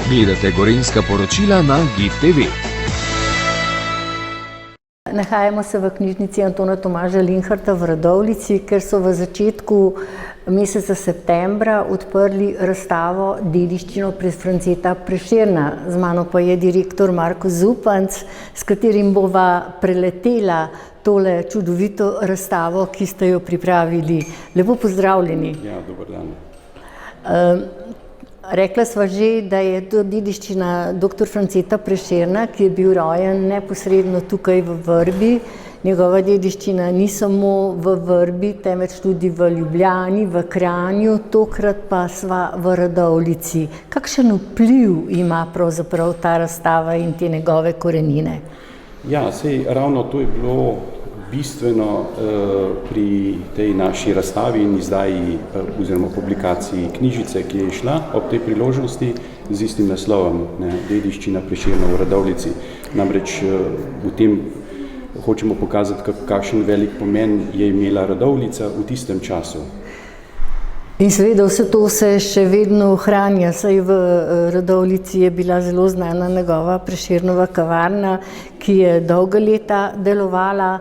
Gledate Gorenjska poročila na GIF TV. Nahajamo se v knjižnici Antona Tomaža Linharta v Radovljici, ker so v začetku meseca septembra odprli razstavo Dediščino Franceta Prešerna. Z mano pa je direktor Marko Zupanc, s katerim bova preletela tole čudovito razstavo, ki ste jo pripravili. Lepo pozdravljeni. Ja, dober dan. Rekla sva že, da je to dediščina dr. Franceta Prešerna, ki je bil rojen neposredno tukaj v Vrbi. Njegova dediščina ni samo v Vrbi, temveč tudi v Ljubljani, v Kranju, tokrat pa sva v Radovljici. Kakšen vpliv ima pravzaprav ta razstava in te njegove korenine? Ja, sej ravno to je bilo bistveno pri tej naši razstavi in izdaji oziroma publikaciji knjižice, ki je šla ob tej priložnosti z istim naslovom, Dediščina Prešerna v Radovljici. Namreč v tem hočemo pokazati, kakšen velik pomen je imela Radovljica v tistem času. In seveda vse to se še vedno ohranja, saj v Radovljici je bila zelo znana njegova Prešernova kavarna, ki je dolga leta delovala.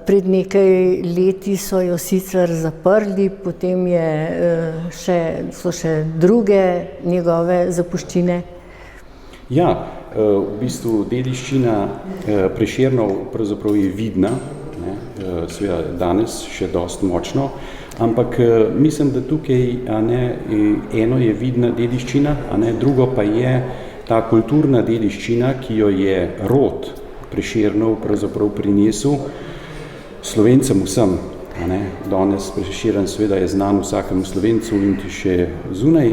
Pred nekaj leti so jo sicer zaprli, potem so še druge njegove zapuščine. Ja, v bistvu dediščina Prešernov pravzaprav je vidna, seveda danes še dosti močno, ampak mislim, da tukaj eno je vidna dediščina, drugo pa je ta kulturna dediščina, ki jo je rod Prešernov pravzaprav prinesel Slovencem vsem. Danes Prešeren seveda je znan vsakemu Slovencu in še zunaj.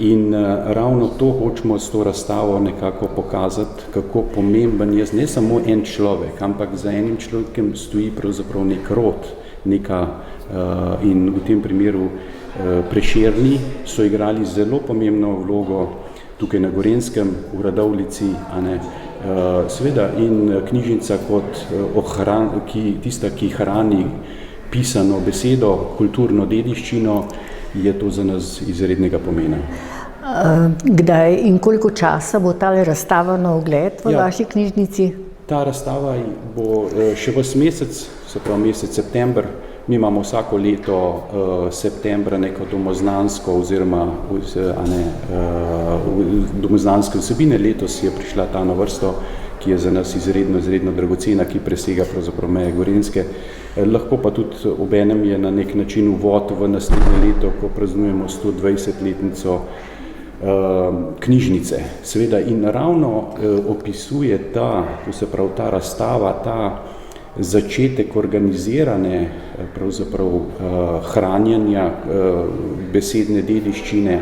In ravno to hočemo s to razstavo nekako pokazati, kako pomemben je ne samo en človek, ampak za enim človekom stoji pravzaprav nek rod, in v tem primeru Prešerni so igrali zelo pomembno vlogo tukaj na Gorenjskem, v Radovljici, seveda in knjižnica kot tista, ki hrani pisano besedo, kulturno dediščino, je to za nas izrednega pomena. Kdaj in koliko časa bo ta razstava na ogled v vaši knjižnici? Ta razstava bo še ves mesec, se pravi mesec september. Mi imamo vsako leto septembra neko domoznansko oziroma domoznanske vsebine. Letos je prišla ta na vrsto, ki je za nas izredno dragocena, ki presega pravzaprav meje Gorenjske. Lahko pa tudi obenem je na nek način uvod v naslednje leto, ko praznujemo 120-letnico knjižnice. Seveda in ravno opisuje ta razstava, ta začetek organizirane pravzaprav hranjenja besedne dediščine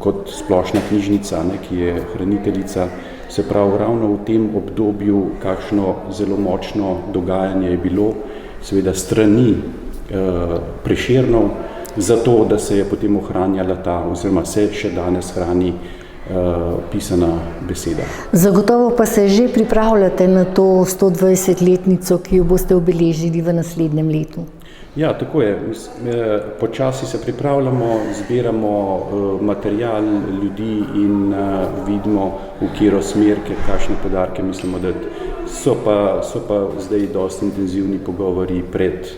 kot splošna knjižnica, ki je hraniteljica, se pravi ravno v tem obdobju, kakšno zelo močno dogajanje je bilo, seveda strani Prešernov, zato, da se je potem ohranjala ta, oziroma se še danes hrani pisana beseda. Zagotovo pa se že pripravljate na to 120-letnico, ki jo boste obeležili v naslednjem letu. Ja, tako je. Počasi se pripravljamo, zbiramo material ljudi in vidimo, v katero smer, kakšne podarke mislimo dati. So pa zdaj dosti intenzivni pogovori pred,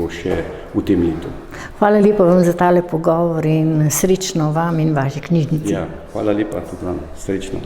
še v tem letu. Hvala lepa vam za tale pogovor in srečno vam in vaši knjižnici. Ja, hvala lepa tudi vam. Srečno.